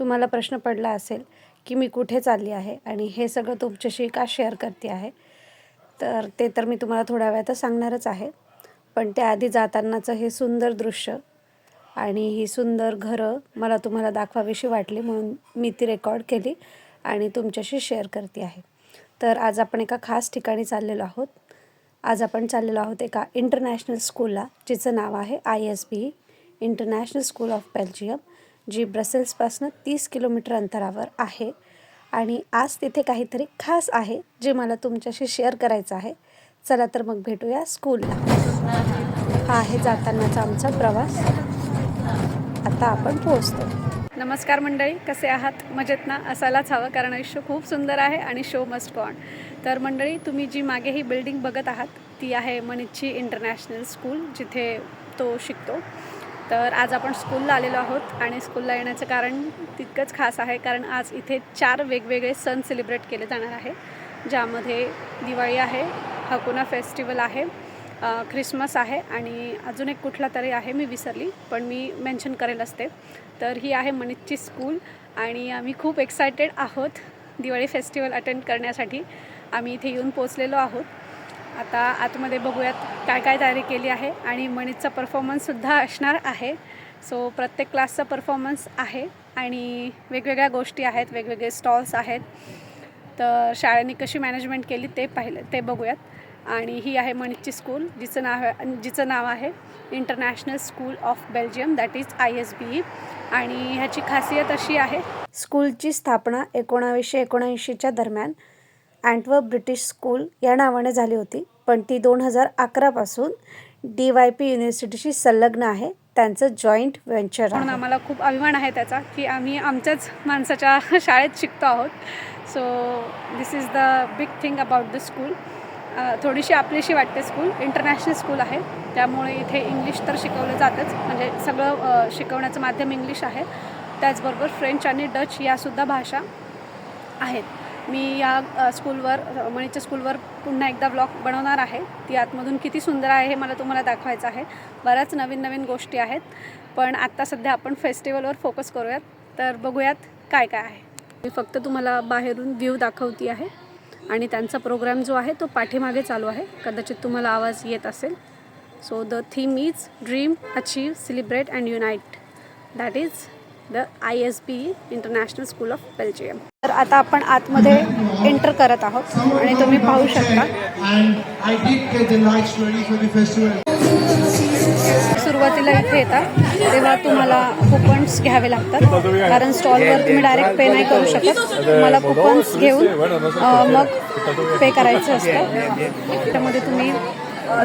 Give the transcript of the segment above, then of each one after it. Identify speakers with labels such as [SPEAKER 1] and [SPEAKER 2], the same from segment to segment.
[SPEAKER 1] तुम्हाला प्रश्न पडला असेल की मी कुठे चालली आहे आणि हे सगळं तुमच्याशी का शेअर करते आहे, तर ते तर मी तुम्हाला थोड्या वेळातच सांगणारच आहे. पण त्याआधी जातानाचं हे सुंदर दृश्य आणि ही सुंदर घरं मला तुम्हाला दाखवावीशी वाटली, म्हणून मी ती रेकॉर्ड केली आणि तुमच्याशी शेअर करते आहे. तर आज आपण एका खास ठिकाणी चाललेलो आहोत. आज आपण चाललेलो आहोत एका इंटरनॅशनल स्कूलला, जिचं नाव आहे ISB international school of Belgium, जी ब्रसेल्सपासून 30 किलोमीटर अंतरावर आहे. आणि आज तिथे काहीतरी खास आहे जे मला तुमच्याशी शेअर करायचं आहे. चला तर मग भेटूया स्कूलला. हा आहे जातानाचा आमचा प्रवास. आता आपण पोहोचतो. नमस्कार मंडळी, कसे आहात? मजेत ना? असायलाच हवं, कारण आयुष्य खूप सुंदर आहे आणि शो मस्ट गो ऑन. तर मंडळी, तुम्ही जी मागे ही बिल्डिंग बघत आहात ती आहे मनिच्ची इंटरनॅशनल स्कूल, जिथे तो शिकतो. तर आज आपण स्कूलला आलेलो आहोत आणि स्कूलला येण्याचं कारण तितकंच खास आहे, कारण आज इथे 4 वेगवेगळे सण सेलिब्रेट केले जाणार आहे, ज्यामध्ये दिवाळी आहे, हकुना फेस्टिवल आहे, ख्रिसमस आहे आणि अजून एक कुठला तरी आहे, मी विसरली, पण मी मेन्शन करेल असते. तर ही आहे मनिच्ची स्कूल आणि आम्ही खूप एक्सायटेड आहोत दिवाळी फेस्टिवल अटेंड करण्यासाठी. आम्ही इथे येऊन पोचलेलो आहोत. आता आतमध्ये बघूयात काय काय तयारी केली आहे आणि मनीचा परफॉर्मन्ससुद्धा असणार आहे. सो प्रत्येक क्लासचा परफॉर्मन्स आहे आणि वेगवेगळ्या गोष्टी आहेत, वेगवेगळे स्टॉल्स आहेत. तर शाळेने कशी मॅनेजमेंट केली ते बघूयात. आणि ही आहे मनिच्ची स्कूल, जिचं नाव आहे international school of Belgium, that is ISB. आणि ह्याची खासियत अशी आहे, स्कूलची स्थापना 1979च्या दरम्यान अँटवर्प ब्रिटिश स्कूल या नावाने झाली होती, पण ती 2011पासून DYP युनिव्हर्सिटीशी संलग्न आहे. त्यांचं जॉईंट व्हेंचर. म्हणून आम्हाला खूप अभिमान आहे त्याचा की आम्ही आमच्याच माणसाच्या शाळेत शिकतो आहोत. So this is the big thing about the school. थोडीशी आपलीशी वाटते स्कूल. इंटरनॅशनल स्कूल आहे, त्यामुळे इथे इंग्लिश तर शिकवलं जातंच, म्हणजे सगळं शिकवण्याचं माध्यम इंग्लिश आहे. त्याचबरोबर फ्रेंच आणि डच यासुद्धा भाषा आहेत. मी या स्कूलवर, मनिच्च्या स्कूलवर पुन्हा एकदा ब्लॉग बनवणार आहे. ती आतमधून किती सुंदर आहे हे मला तुम्हाला दाखवायचं आहे. बऱ्याच नवीन गोष्टी आहेत, पण आत्ता सध्या आपण फेस्टिवलवर फोकस करूयात. तर बघूयात काय काय आहे. मी फक्त तुम्हाला बाहेरून व्ह्यू दाखवती आहे आणि त्यांचा प्रोग्राम जो आहे तो पाठीमागे चालू आहे. कदाचित तुम्हाला आवाज येत असेल. So the theme is dream, achieve, celebrate and unite. That is the ISB international school of Belgium. तर आता आपण आतमध्ये एंटर करत आहोत आणि तुम्ही पाहू शकता. सुरुवातीला इथे येतात तेव्हा तुम्हाला कुपन्स घ्यावे लागतात, कारण स्टॉलवर तुम्ही डायरेक्ट पे नाही करू शकत. तुम्हाला कुपन्स घेऊन मग पे करायचं असतं. त्यामध्ये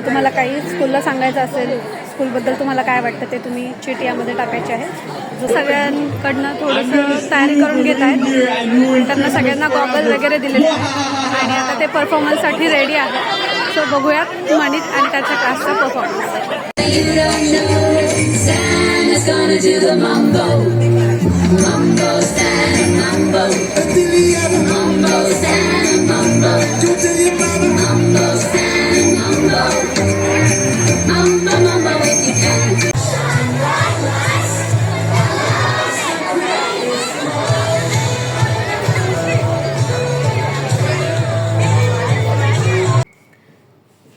[SPEAKER 1] तुम्हाला काही स्कूलला सांगायचं असेल, स्कूलबद्दल तुम्हाला काय वाटतं ते तुम्ही चिट यामध्ये टाकायचे आहे. सगळ्यांकडनं थोडंसं तयारी करून घेत आहेत. त्यांना सगळ्यांना गॉगल वगैरे दिलेले आहेत आणि आता ते परफॉर्मन्ससाठी रेडी आहे. सो बघूयात मनीत आणि त्याच्या क्लासचा परफॉर्मन्स.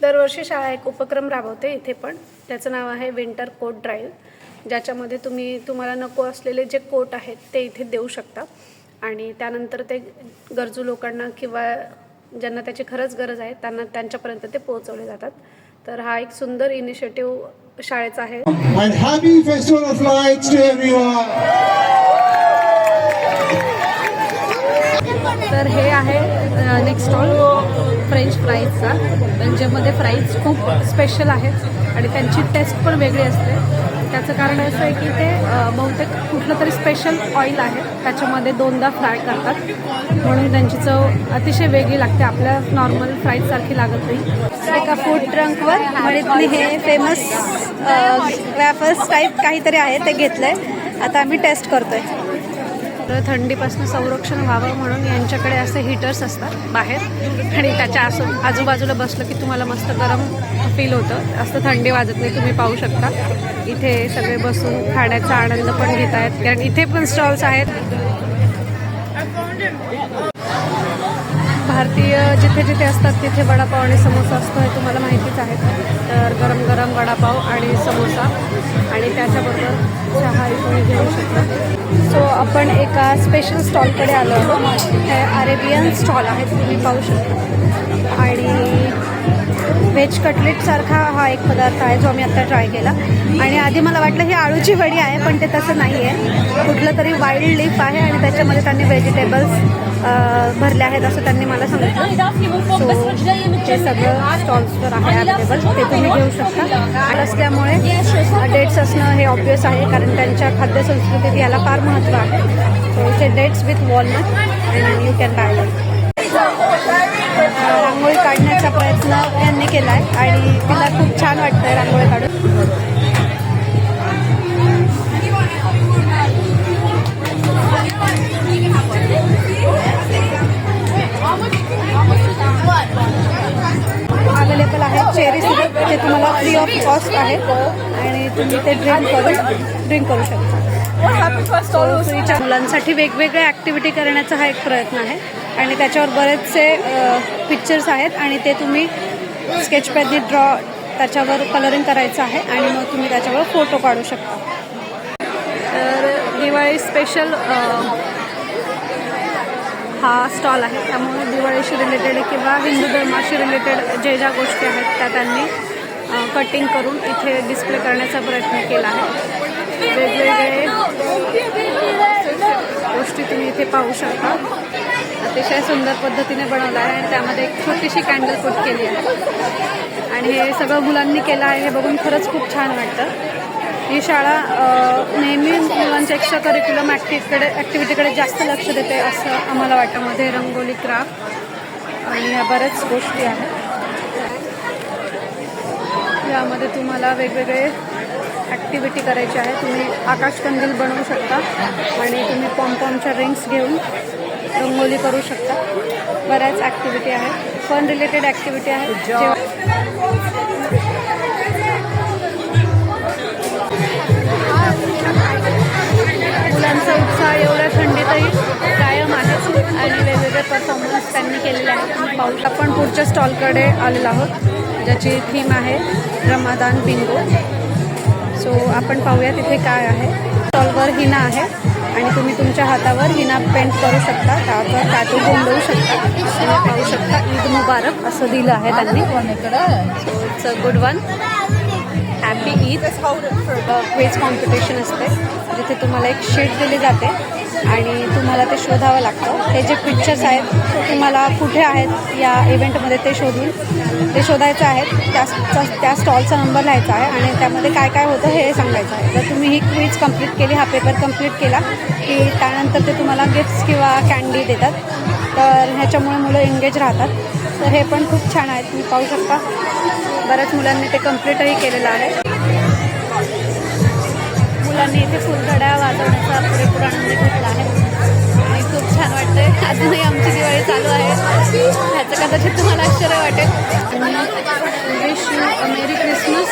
[SPEAKER 1] दरवर्षी शाळा एक उपक्रम राबवते इथे पण. त्याचं नाव आहे विंटर कोट ड्राईव्ह, ज्याच्यामध्ये तुम्हाला नको असलेले जे कोट आहेत ते इथे देऊ शकता आणि त्यानंतर ते गरजू लोकांना किंवा ज्यांना त्याची खरंच गरज आहे त्यांच्यापर्यंत ते पोहोचवले जातात. तर हा एक सुंदर इनिशिएटिव्ह शाळेचा आहे. तर हे आहे नेक्स्ट स्टॉल फ्रेंच फ्राईजचा. बेल्जियममध्ये फ्राईज खूप स्पेशल आहेत आणि त्यांची टेस्ट पण वेगळी असते. त्याचं कारण असं आहे की ते बहुतेक कुठलं तरी स्पेशल ऑइल आहे, त्याच्यामध्ये 2दा फ्राय करतात, म्हणून त्यांची चव अतिशय वेगळी लागते, आपल्या नॉर्मल फ्राईजसारखी लागत नाही. एका फूड ट्रंकवर मणितने हे फेमस वॅफर्स टाईप काहीतरी आहे ते घेतलं आहे. आता आम्ही टेस्ट करतोय. तर थंडीपासून संरक्षण व्हावं म्हणून यांच्याकडे असे हीटर्स असतात बाहेर आणि त्याच्या आजूबाजूला बसलं की तुम्हाला मस्त गरम फील होतं, असं थंडी वाजत नाही. तुम्ही पाहू शकता. इथे सगळे बसून खाण्याचा आनंद पण घेत आहेत, कारण इथे पण स्टॉल्स आहेत. भारतीय जिथे जिथे असतात तिथे वडापाव आणि समोसा असतो हे तुम्हाला माहितीच आहे. तर गरम गरम वडापाव आणि समोसा आणि त्याच्याबरोबर चहा तुम्ही घेऊ शकता. सो आपण एका स्पेशल स्टॉलकडे आलो आहोत. हे अरेबियन स्टॉल आहे, तुम्ही पाहू शकता. आणि व्हेज कटलेटसारखा हा एक पदार्थ आहे जो आम्ही आत्ता ट्राय केला. आणि आधी मला वाटलं ही आळूची वडी आहे, पण ते तसं नाही आहे. कुठलं तरी वाईल्ड लीफ आहे आणि त्याच्यामध्ये त्यांनी व्हेजिटेबल्स भरले आहेत असं त्यांनी मला सांगितलं. सो हे सगळं स्टॉल्सवर आहे अवेलेबल, ते तुम्ही घेऊ शकता. असल्यामुळे डेट्स असणं हे ऑब्वियस आहे, कारण त्यांच्या खाद्यसंस्कृतीत याला फार महत्त्व आहे. सो इथे dates with walnut and you can buy them. Rangoli काढण्याचा प्रयत्न यांनी केला आहे आणि तिला खूप छान वाटतंय रांगोळी काढून. अवेलेबल आहे चेरी सिरप, जे तुम्हाला फ्री ऑफ कॉस्ट आहे आणि तुम्ही ते ड्रिंक करू शकता. फ्रीच्या मुलांसाठी वेगवेगळ्या ॲक्टिव्हिटी करण्याचा हा एक प्रयत्न आहे आणि त्याच्यावर बरेचसे पिक्चर्स आहेत आणि ते तुम्ही स्केच पेनने त्याच्यावर कलरिंग करायचं आहे आणि मग तुम्ही त्याच्यावर फोटो काढू शकता. तर दिवाळी स्पेशल हा स्टॉल आहे, त्यामुळे दिवाळीशी रिलेटेड किंवा हिंदू धर्माशी रिलेटेड ज्या गोष्टी आहेत त्या त्यांनी कटिंग करून इथे डिस्प्ले करण्याचा प्रयत्न केला आहे. वेगवेगळे गोष्टी तुम्ही इथे पाहू शकता. अतिशय सुंदर पद्धतीने बनवलं आहे आणि त्यामध्ये एक छोटीशी कॅन्डल पुट केली आहे आणि हे सगळं मुलांनी केलं आहे. हे बघून खरंच खूप छान वाटतं. ही शाळा नेहमी मुलांच्या एक्स्ट्रा करिक्युलम ॲक्टिव्हिटीकडे जास्त लक्ष देते असं आम्हाला वाटतं. मध्ये रंगोली, क्राफ्ट आणि ह्या बऱ्याच गोष्टी आहेत. यामध्ये तुम्हाला वेगवेगळे ॲक्टिव्हिटी करायची आहे. तुम्ही आकाशकंदील बनवू शकता आणि तुम्ही पॉमपॉमच्या रिंग्स घेऊन रंगोली करू शकता. बऱ्याच ॲक्टिव्हिटी आहेत, फन रिलेटेड ॲक्टिव्हिटी आहेत. मुलांचा उत्साह एवढ्या थंडीतही कायम आहे आणि वेगवेगळे परफॉर्मन्स त्यांनी केलेले आहेत. पाहू आपण पुढच्या स्टॉलकडे आलेलो आहोत, ज्याची थीम आहे रमादान बिंगो. सो आपण पाहूया तिथे काय आहे. स्टॉलवर हिना आहे आणि तुम्ही तुमच्या हातावर हिना पेंट करू शकता, त्यावर टॅटू बनवू शकता. तुम्ही पाहू शकता ईद मुबारक असं दिलं आहे त्यांनी. So it's a good one. Happy Eid. Quiz competition असते जिथे तुम्हाला एक शीट दिली जाते आणि तुम्हाला ते शोधावं लागतं. हे जे पिक्चर्स आहेत तुम्हाला कुठे आहेत या इव्हेंटमध्ये ते शोधायचं आहे. त्या स्टॉलचा नंबर लिहायचा आहे आणि त्यामध्ये काय काय होतं हे सांगायचं आहे. जर तुम्ही ही क्विज कंप्लीट केली, हा पेपर कंप्लीट केला की त्यानंतर ते तुम्हाला गिफ्ट्स किंवा कॅन्डी देतात. तर ह्याच्यामुळे मुलं एंगेज राहतात. तर हे पण खूप छान आहेत, तुम्ही पाहू शकता. बऱ्याच मुलांनी ते कंप्लीटही केलेलं आहे. मुलांनी इथे फुलझड्या वाजवण्याचा पुरेपूर आनंद घेतला आहे आणि खूप छान वाटतंय. अजूनही आमची दिवाळी चालू आहे, ह्याचं कदाचित तुम्हाला आश्चर्य वाटेल. Wish you merry Christmas.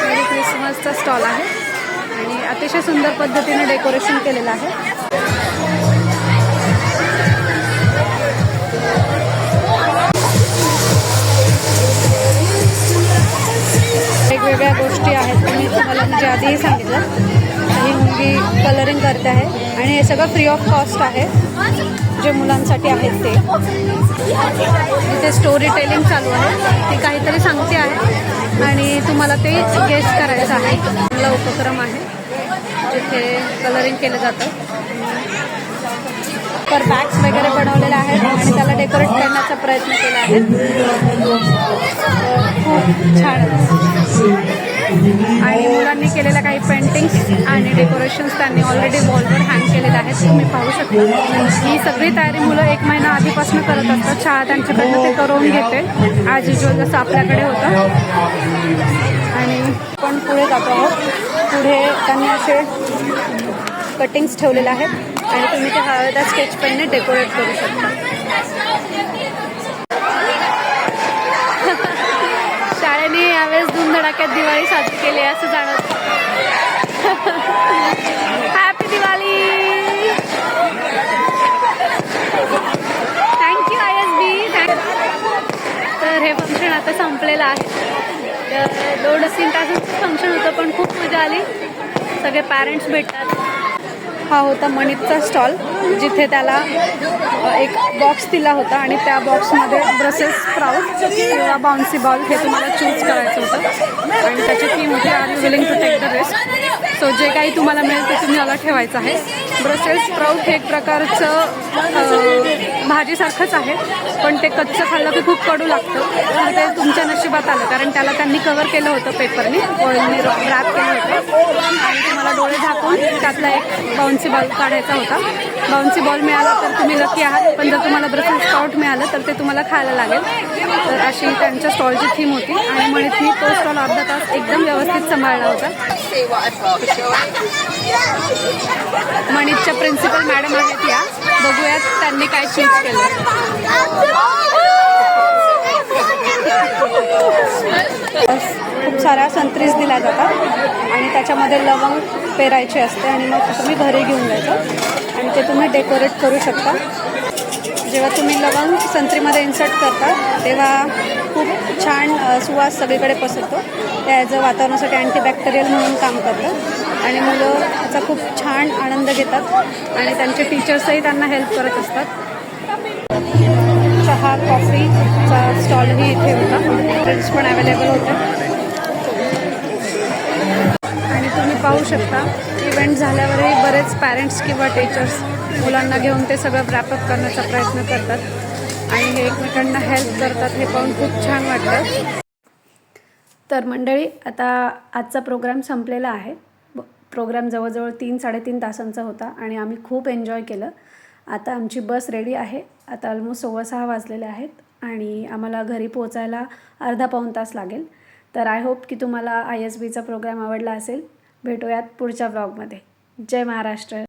[SPEAKER 1] Merry क्रिसमसचा स्टॉल आहे आणि अतिशय सुंदर पद्धतीने डेकोरेशन केलेलं आहे. वेगवेगळ्या गोष्टी आहेत. तुम्हाला म्हणजे आधीही सांगितलं, ही मुलगी कलरिंग करते आहे आणि हे सगळं फ्री ऑफ कॉस्ट आहे. जे मुलांसाठी आहेत ते. इथे स्टोरी टेलिंग चालू आहे, ती काहीतरी सांगते आहे आणि तुम्हाला ते गेस करायचं आहे. चांगला उपक्रम आहे जिथे कलरिंग केलं जातं. तर बॅग्स वगैरे बनवलेले आहेत आणि त्याला डेकोरेट करण्याचा प्रयत्न केला आहे. खूप छान. आणि मुलांनी केलेल्या काही पेंटिंग्स आणि डेकोरेशन्स त्यांनी ऑलरेडी वॉलवर हँग केलेले आहेत, तुम्ही पाहू शकता. ही सगळी तयारी मुलं 1 महिना आधीपासून करत असतात. शाळा त्यांच्याकडनं ते करून घेते ॲज युज्युअल, जसं आपल्याकडे होतं. आणि पण पुढे जातो आहोत. पुढे त्यांनी असे कटिंग्स ठेवलेले आहेत आणि तुम्ही ते हळद्या स्केच पेनने डेकोरेट करू शकता. शाळेने यावेळेस धुमधडाक्यात दिवाळी साजरी केली असं जाणवतं. हॅपी दिवाळी. Thank you ISB. तर हे फंक्शन आता संपलेलं आहे. तर 2-3 तासांचं फंक्शन होतं पण खूप मजा आली. सगळे पॅरेंट्स भेटतात. हा होता मणितचा स्टॉल, जिथे त्याला एक बॉक्स दिला होता आणि त्या बॉक्समध्ये ब्रसेल्स स्प्राउट किंवा बाउन्सी बॉल हे तुम्हाला चूज करायचं होतं आणि त्याची थीम होती are you willing to take the risk. So जे काही तुम्हाला मिळेल ते तुम्ही मला ठेवायचं आहे. ब्रसेल्स स्प्राउट हे एक प्रकारचं भाजीसारखंच आहे, पण ते कच्चं खाल्लं की खूप कडू लागतं. पण ते तुमच्या नशिबात आलं, कारण त्याला त्यांनी कव्हर केलं होतं पेपरनी, ऑइलनी रॅप केलं होतं आणि तुम्हाला डोळे झाकून त्यातला एक बाउन्सी बॉल काढायचा होता. बाउन्सी बॉल मिळाला तर तुम्ही लकी आहात, पण जर तुम्हाला ब्रसेल्स स्प्राउट मिळालं तर ते तुम्हाला खायला लागेल. तर अशी त्यांच्या स्टॉलची थीम होती आणि मणितनी तो स्टॉल अर्धा तास एकदम व्यवस्थित सांभाळला होता. मणितच्या प्रिन्सिपल मॅडम आहेत या, बघूयात त्यांनी काय चूज केलं. खूप साऱ्या संत्रीज दिल्या जातात आणि त्याच्यामध्ये लवंग पेरायचे असते आणि मग तुम्ही घरी घेऊन जायचं आणि ते तुम्ही डेकोरेट करू शकता. जेव्हा तुम्ही लवंग संत्रीमध्ये इन्सर्ट करता तेव्हा खूप छान सुवास सगळीकडे पसरतो. त्या ॲज अ वातावरणासाठी अँटीबॅक्टेरियल म्हणून काम करतं आणि मुलं त्याचा खूप छान आनंद घेतात आणि त्यांचे टीचर्सही त्यांना हेल्प करत असतात. चहा कॉफीचा स्टॉलही इथे होता, ड्रिंक्स पण अवेलेबल होते आणि तुम्ही पाहू शकता इव्हेंट झाल्यावरही बरेच पॅरेंट्स किंवा टीचर्स मुलांना घेऊन ते सगळं रॅपअप करण्याचा प्रयत्न करतात आणि हे एकमेकांना हेल्प करतात. हे पाहून खूप छान वाटतं. तर मंडळी, आता आजचा प्रोग्राम संपलेला आहे. प्रोग्राम जवळजवळ 3-3.5 तासांचा होता आणि आम्ही खूप एन्जॉय केलं. आता आमची बस रेडी आहे. आता ऑलमोस्ट 6:15 वाजलेले आहेत आणि आम्हाला घरी पोहोचायला अर्धा-पाऊण तास लागेल. तर आय होप की तुम्हाला ISBचा प्रोग्राम आवडला असेल. भेटूयात पुढच्या व्लॉगमध्ये. जय महाराष्ट्र.